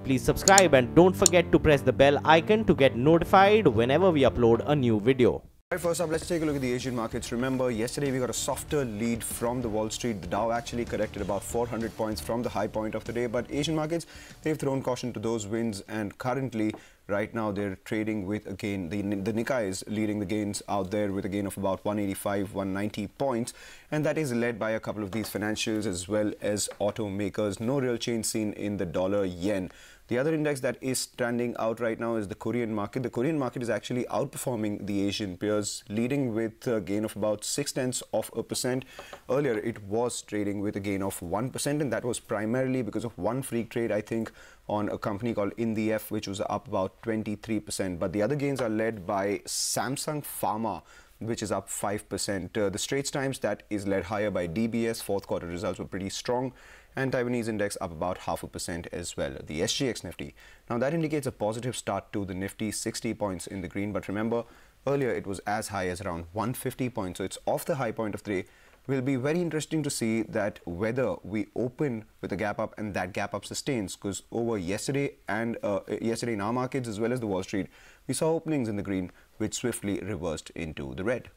Please subscribe and don't forget to press the bell icon to get notified whenever we upload a new video. Right, first up, let's take a look at the Asian markets. Remember, yesterday we got a softer lead from the Wall Street. The Dow actually corrected about 400 points from the high point of the day. But Asian markets, they've thrown caution to those winds. And currently, right now, they're trading with a gain. The Nikkei is leading the gains out there with a gain of about 185, 190 points. And that is led by a couple of these financials as well as automakers. No real change seen in the dollar-yen. The other index that is standing out right now is the Korean market. The Korean market is actually outperforming the Asian peers, leading with a gain of about 0.6%. Earlier, it was trading with a gain of 1%, and that was primarily because of one freak trade, I think, on a company called InDF, which was up about 23%. But the other gains are led by Samsung Pharma, which is up 5%. The Straits Times, that is led higher by DBS. Fourth quarter results were pretty strong. And Taiwanese index up about 0.5% as well. The SGX Nifty. Now that indicates a positive start to the Nifty, 60 points in the green. But remember, earlier it was as high as around 150 points. So it's off the high point of the day. Will be very interesting to see that whether we open with a gap up and that gap up sustains, because over yesterday and yesterday in our markets as well as the Wall Street, we saw openings in the green which swiftly reversed into the red.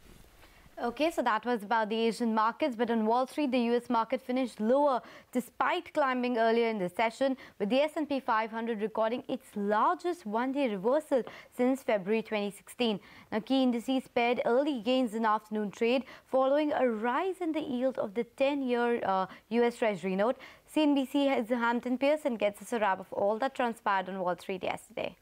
Okay, so that was about the Asian markets, but on Wall Street, the US market finished lower despite climbing earlier in the session, with the S&P 500 recording its largest one-day reversal since February 2016. Now, key indices spared early gains in afternoon trade following a rise in the yield of the 10-year US Treasury note. CNBC's Hampton Pearson gets us a wrap of all that transpired on Wall Street yesterday.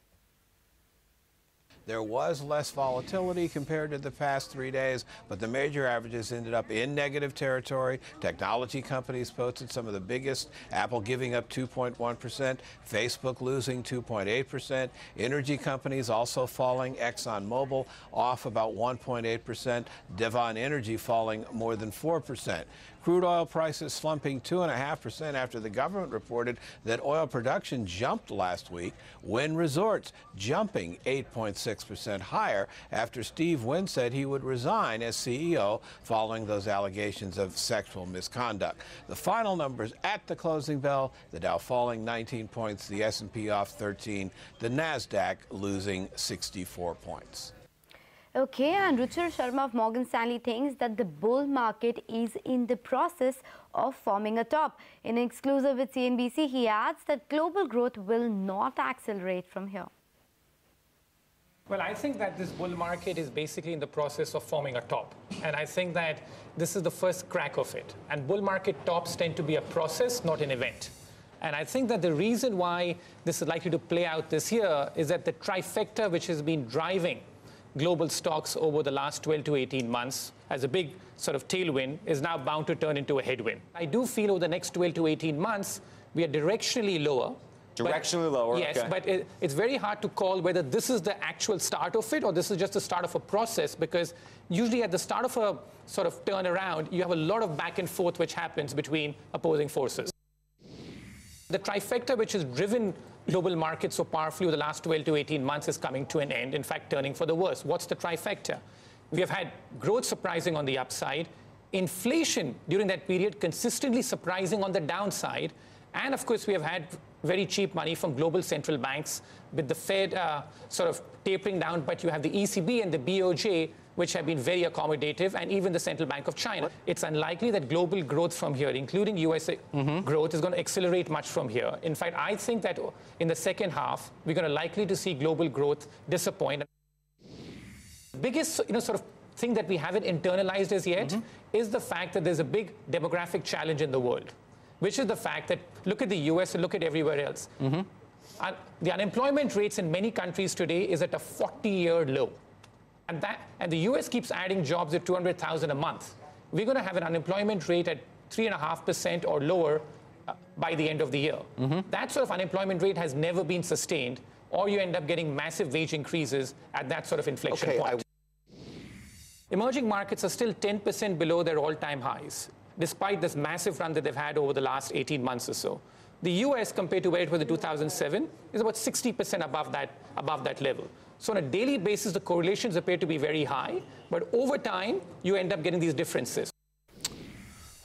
There was less volatility compared to the past 3 days, but the major averages ended up in negative territory. Technology companies posted some of the biggest, Apple giving up 2.1%, Facebook losing 2.8%, energy companies also falling, ExxonMobil off about 1.8%, Devon Energy falling more than 4%. Crude oil prices slumping 2.5% after the government reported that oil production jumped last week. Wynn Resorts jumping 8.6% higher after Steve Wynn said he would resign as CEO following those allegations of sexual misconduct. The final numbers at the closing bell, the Dow falling 19 points, the S&P off 13, the NASDAQ losing 64 points. Okay, and Ruchir Sharma of Morgan Stanley thinks that the bull market is in the process of forming a top. In an exclusive with CNBC, he adds that global growth will not accelerate from here. Well, I think that this bull market is basically in the process of forming a top. And I think that this is the first crack of it. And bull market tops tend to be a process, not an event. And I think that the reason why this is likely to play out this year is that the trifecta which has been driving global stocks over the last 12 to 18 months as a big sort of tailwind is now bound to turn into a headwind. I do feel over the next 12 to 18 months, we are directionally lower. Directionally lower, yes, okay. But it's very hard to call whether this is the actual start of it or this is just the start of a process, because usually at the start of a sort of turnaround, you have a lot of back and forth which happens between opposing forces. The trifecta which has driven global markets so powerfully over the last 12 to 18 months is coming to an end, in fact, turning for the worse. What's the trifecta? We have had growth surprising on the upside, inflation during that period consistently surprising on the downside, and of course, we have had very cheap money from global central banks with the Fed sort of tapering down, but you have the ECB and the BOJ, which have been very accommodative, and even the Central Bank of China. It's unlikely that global growth from here, including US growth, is going to accelerate much from here. In fact, I think that in the second half, we're going to likely to see global growth disappoint. The biggest sort of thing that we haven't internalized as yet is the fact that there's a big demographic challenge in the world, which is the fact that look at the US and look at everywhere else. The unemployment rates in many countries today is at a 40-year low. And the US keeps adding jobs at 200,000 a month. We're going to have an unemployment rate at 3.5% or lower by the end of the year. That sort of unemployment rate has never been sustained, or you end up getting massive wage increases at that sort of inflection point. Emerging markets are still 10% below their all-time highs, despite this massive run that they've had over the last 18 months or so. The US, compared to where it was in 2007, is about 60% above that level. So on a daily basis, the correlations appear to be very high, but over time, you end up getting these differences.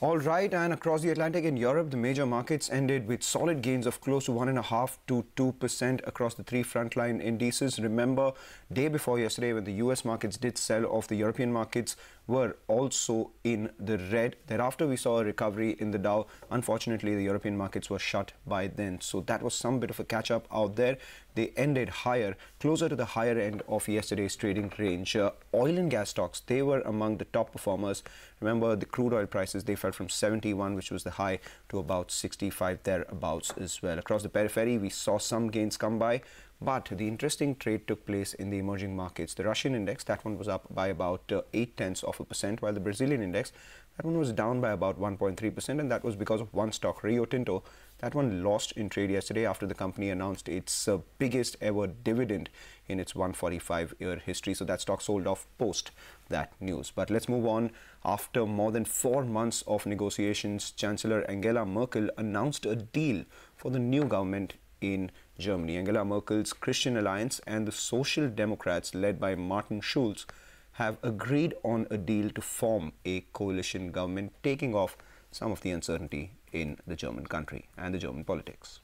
All right, and across the Atlantic in Europe, the major markets ended with solid gains of close to 1.5% to 2% across the three frontline indices. Remember, day before yesterday when the US markets did sell off, the European markets were also in the red. Thereafter, we saw a recovery in the Dow. Unfortunately, the European markets were shut by then. So that was some bit of a catch-up out there. They ended higher, closer to the higher end of yesterday's trading range. Oil and gas stocks, they were among the top performers. Remember, the crude oil prices, they fell from 71, which was the high, to about 65 thereabouts as well. Across the periphery, we saw some gains come by. But the interesting trade took place in the emerging markets. The Russian index, that one was up by about 0.8%, while the Brazilian index, that one was down by about 1.3%, and that was because of one stock, Rio Tinto. That one lost in trade yesterday after the company announced its biggest ever dividend in its 145-year history. So that stock sold off post that news. But let's move on. After more than 4 months of negotiations, Chancellor Angela Merkel announced a deal for the new government in Germany. Angela Merkel's Christian Alliance and the Social Democrats, led by Martin Schulz, have agreed on a deal to form a coalition government, taking off some of the uncertainty in the German country and the German politics.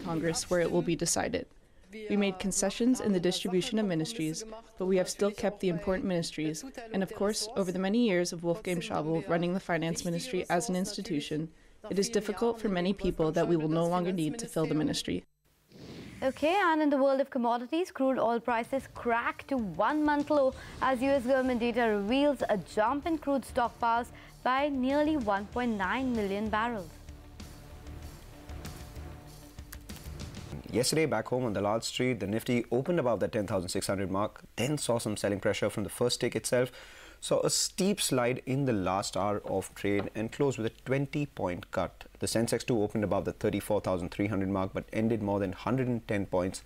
Congress, where it will be decided. We made concessions in the distribution of ministries, but we have still kept the important ministries, and of course, over the many years of Wolfgang Schäuble running the finance ministry as an institution, it is difficult for many people that we will no longer need to fill the ministry. Okay, and in the world of commodities, crude oil prices cracked to 1-month low as US government data reveals a jump in crude stockpiles by nearly 1.9 million barrels. Yesterday, back home on the Dalal Street, the Nifty opened above the 10,600 mark, then saw some selling pressure from the first tick itself, saw a steep slide in the last hour of trade and closed with a 20-point cut. The Sensex 2 opened above the 34,300 mark but ended more than 110 points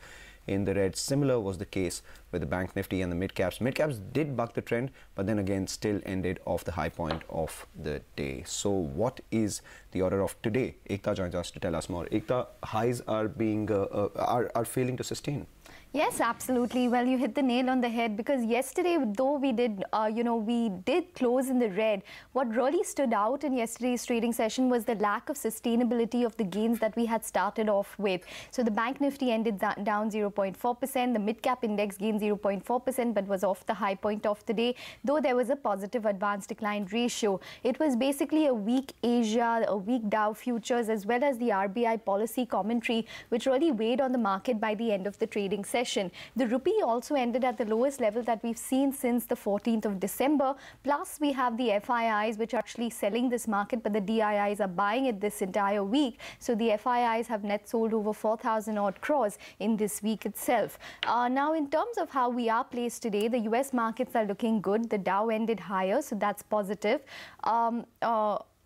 in the red. Similar was the case with the Bank Nifty and the mid-caps. Mid-caps did buck the trend, but then again still ended off the high point of the day. So what is the order of today? Ekta joins us to tell us more. Ekta, highs are being are failing to sustain. Yes, absolutely. Well, you hit the nail on the head, because yesterday, though we did, we did close in the red, what really stood out in yesterday's trading session was the lack of sustainability of the gains that we had started off with. So the Bank Nifty ended down 0.4%, the mid-cap index gained 0.4%, but was off the high point of the day, though there was a positive advance decline ratio. It was basically a weak Asia, a weak Dow futures, as well as the RBI policy commentary, which really weighed on the market by the end of the trading session. The rupee also ended at the lowest level that we've seen since the 14th of December. Plus, we have the FIIs, which are actually selling this market, but the DIIs are buying it this entire week. So the FIIs have net sold over 4,000 odd crores in this week itself. Now, in terms of how we are placed today, the US markets are looking good. The Dow ended higher, so that's positive.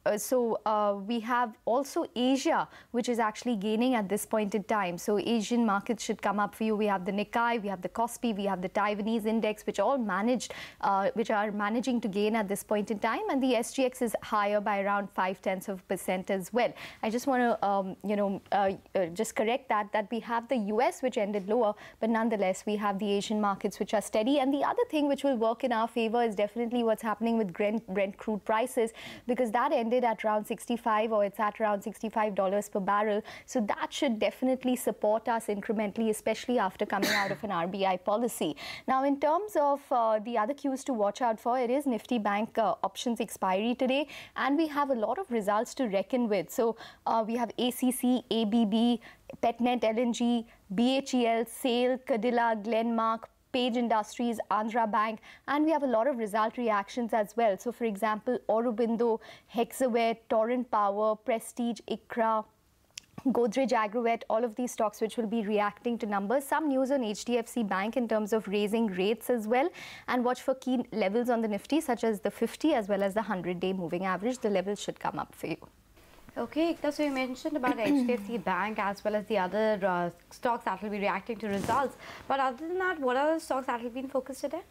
We have also Asia, which is actually gaining at this point in time. So Asian markets should come up for you. We have the Nikkei, we have the Kospi, we have the Taiwanese index, which all which are managing to gain at this point in time. And the SGX is higher by around 0.5% as well. I just want to, just correct that we have the US, which ended lower, but nonetheless, we have the Asian markets, which are steady. And the other thing which will work in our favor is definitely what's happening with Brent crude prices, because that ended at around 65, or it's at around $65 per barrel. So that should definitely support us incrementally, especially after coming out of an RBI policy. Now, in terms of the other cues to watch out for, it is Nifty Bank options expiry today, and we have a lot of results to reckon with. So we have ACC, ABB, Petnet LNG, BHEL, SAIL, Cadilla, Glenmark, Page Industries, Andhra Bank, and we have a lot of result reactions as well. So, for example, Aurobindo, Hexaware, Torrent Power, Prestige, ICRA, Godrej Agrovet, all of these stocks which will be reacting to numbers. Some news on HDFC Bank in terms of raising rates as well. And watch for key levels on the Nifty, such as the 50 as well as the 100-day moving average. The levels should come up for you. Okay, so you mentioned about HDFC Bank as well as the other stocks that will be reacting to results. But other than that, what are the stocks that will be in focus today?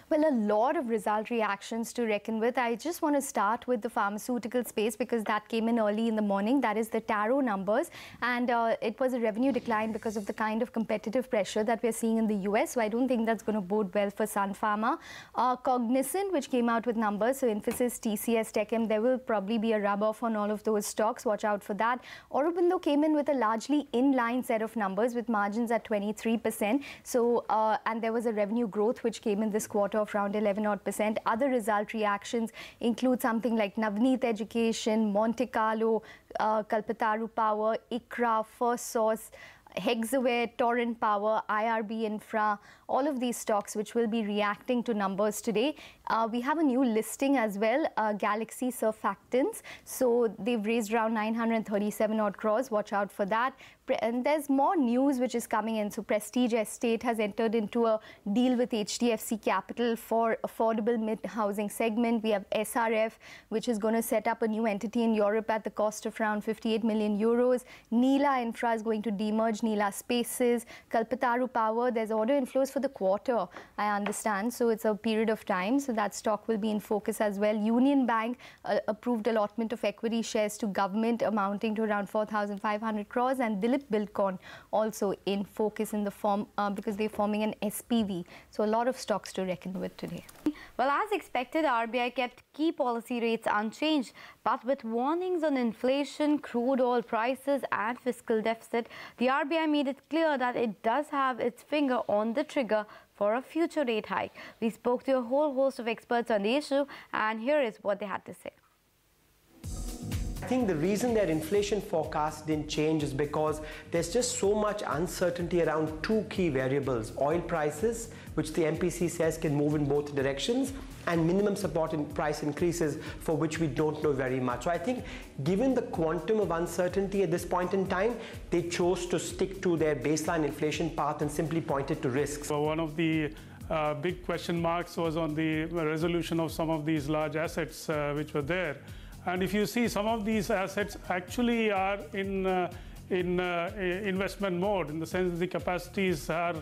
Well, a lot of result reactions to reckon with. I just want to start with the pharmaceutical space because that came in early in the morning. That is the Taro numbers. And it was a revenue decline because of the kind of competitive pressure that we're seeing in the US. So I don't think that's going to bode well for Sun Pharma. Cognizant, which came out with numbers. So Infosys, TCS, Techem, there will probably be a rub-off on all of those stocks. Watch out for that. Aurobindo came in with a largely in-line set of numbers with margins at 23%. So, and there was a revenue growth which came in this quarter of around 11%. Other result reactions include something like Navneet Education, Monte Carlo, Kalpataru Power, ICRA, First Source, Hexaware, Torrent Power, IRB Infra, all of these stocks which will be reacting to numbers today. We have a new listing as well, Galaxy Surfactants. So they've raised around 937 odd crores. Watch out for that. And there's more news which is coming in. So Prestige Estate has entered into a deal with HDFC Capital for affordable mid-housing segment. We have SRF, which is going to set up a new entity in Europe at the cost of around 58 million euros. Neela Infra is going to demerge Neela Spaces. Kalpataru Power, there's order inflows for the quarter, I understand. So it's a period of time. So that stock will be in focus as well. Union Bank approved allotment of equity shares to government amounting to around 4,500 crores. And Dilip Bilkon also in focus in the form because they're forming an SPV. So a lot of stocks to reckon with today. Well, as expected, RBI kept key policy rates unchanged, but with warnings on inflation, crude oil prices and fiscal deficit, the RBI made it clear that it does have its finger on the trigger for a future rate hike. We spoke to a whole host of experts on the issue, and here is what they had to say. I think the reason their inflation forecast didn't change is because there's just so much uncertainty around two key variables: oil prices, which the MPC says can move in both directions, and minimum support in price increases, for which we don't know very much. So I think given the quantum of uncertainty at this point in time, they chose to stick to their baseline inflation path and simply pointed to risks. So one of the big question marks was on the resolution of some of these large assets which were there. And if you see, some of these assets actually are in investment mode, in the sense that the capacities are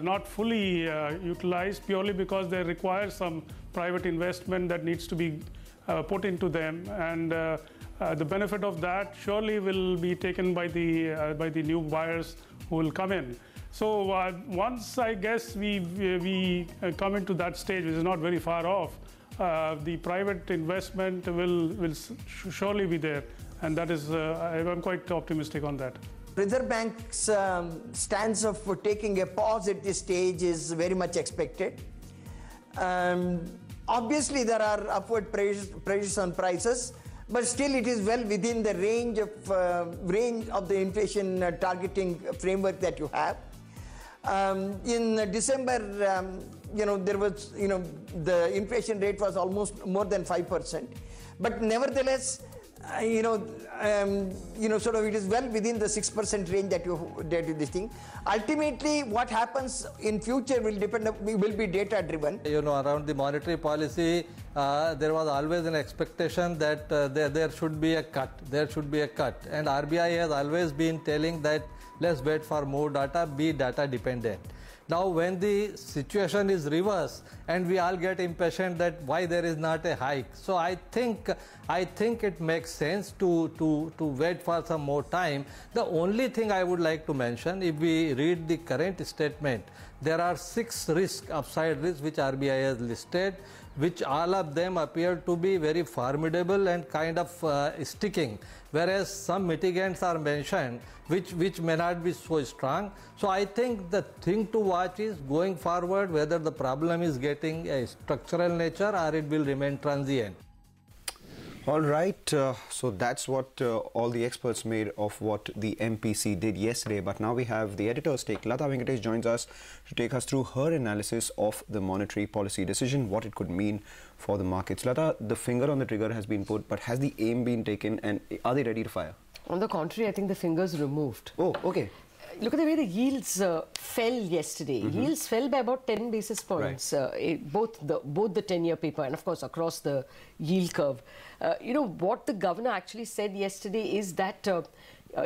not fully utilized, purely because they require some private investment that needs to be put into them. And the benefit of that surely will be taken by the new buyers who will come in. So once, I guess, we come into that stage, which is not very far off, the private investment will surely be there, and that is I'm quite optimistic on that. Reserve Bank's stance of taking a pause at this stage is very much expected. Obviously, there are upward pressures on prices, but still it is well within the range of the inflation targeting framework that you have. In December, there was, the inflation rate was almost more than 5%. But nevertheless, sort of it is well within the 6% range that you this thing. Ultimately, what happens in future will be data driven. Around the monetary policy, there was always an expectation that there should be a cut. There should be a cut, and RBI has always been telling that let's wait for more data, be data dependent. Now, when the situation is reversed and we all get impatient that why there is not a hike, so I think it makes sense to wait for some more time. The only thing I would like to mention, if we read the current statement, there are 6 upside risks which RBI has listed, which all of them appear to be very formidable and kind of sticking, whereas some mitigants are mentioned which may not be so strong. So I think the thing to watch is going forward whether the problem is getting a structural nature or it will remain transient. All right, so that's what all the experts made of what the MPC did yesterday. But now we have the editor's take. Lata Venkatesh joins us to take us through her analysis of the monetary policy decision, what it could mean for the markets. Lata, the finger on the trigger has been put, but has the aim been taken, and are they ready to fire? On the contrary, I think the finger's removed. Oh, okay. Look at the way the yields fell yesterday. Yields fell by about 10 basis points, right. Both the 10-year paper and, of course, across the yield curve. What the governor actually said yesterday is that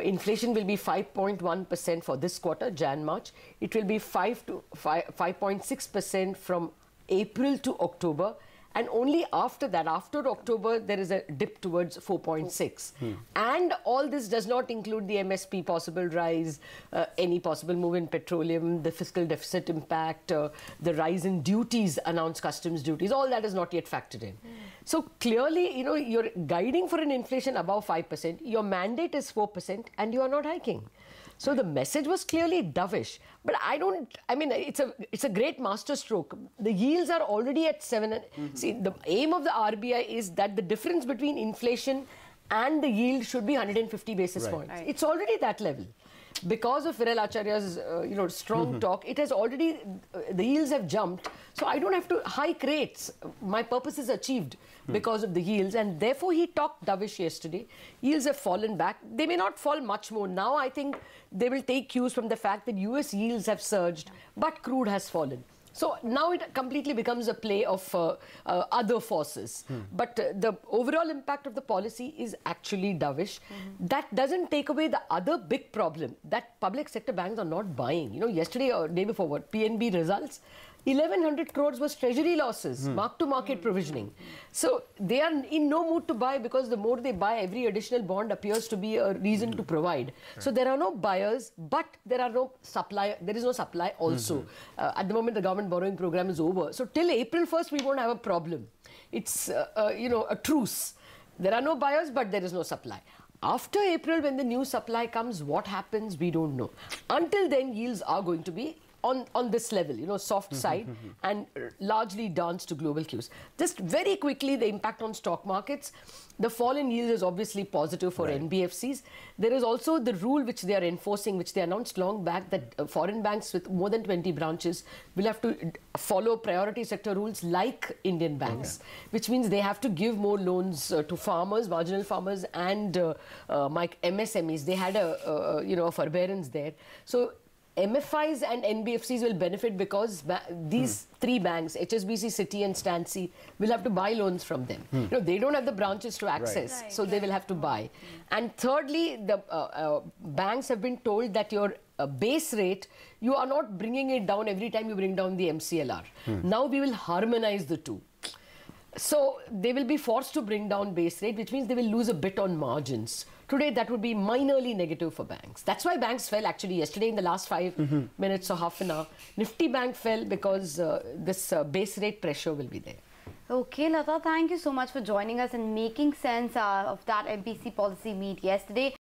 inflation will be 5.1% for this quarter, Jan-March. It will be 5.6% from April to October. And only after that, after October, there is a dip towards 4.6. And all this does not include the MSP possible rise, any possible move in petroleum, the fiscal deficit impact, the rise in duties, announced customs duties, all that is not yet factored in. So clearly, you know, you're guiding for an inflation above 5%, your mandate is 4%, and you are not hiking. So the message was clearly dovish, but I mean, it's a great masterstroke. The yields are already at 7. See, the aim of the RBI is that the difference between inflation and the yield should be 150 basis points. Right. It's already that level. Because of Viral Acharya's, strong talk, it has already, the yields have jumped. So I don't have to hike rates. My purpose is achieved because of the yields. And therefore, he talked dovish yesterday. Yields have fallen back. They may not fall much more. Now, I think they will take cues from the fact that US yields have surged, but crude has fallen. So now it completely becomes a play of other forces. But the overall impact of the policy is actually dovish. That doesn't take away the other big problem that public sector banks are not buying. You know, yesterday or day before, what, PNB results, 1,100 crores was treasury losses, mark-to-market provisioning. So they are in no mood to buy because the more they buy, every additional bond appears to be a reason to provide. So there are no buyers, but there are no supply. There is no supply also. At the moment, the government borrowing program is over. So till April 1st, we won't have a problem. It's, a truce. There are no buyers, but there is no supply. After April, when the new supply comes, what happens, we don't know. Until then, yields are going to be on this level, soft side, and largely dance to global cues. Just very quickly, the impact on stock markets. The fall in yield is obviously positive for NBFCs. There is also the rule which they are enforcing, which they announced long back, that foreign banks with more than 20 branches will have to follow priority sector rules like Indian banks, which means they have to give more loans to farmers, marginal farmers, and MSMEs. They had a forbearance there. So MFIs and NBFCs will benefit because these three banks, HSBC, Citi and Stancy, will have to buy loans from them. They don't have the branches to access, so they will have to buy. And thirdly, the banks have been told that your base rate, you are not bringing it down every time you bring down the MCLR. Now we will harmonize the two. So they will be forced to bring down base rate, which means they will lose a bit on margins. Today, that would be minorly negative for banks. That's why banks fell actually yesterday in the last 5 minutes or half an hour. Nifty Bank fell because this base rate pressure will be there. Okay, Lata, thank you so much for joining us and making sense of that MPC policy meet yesterday.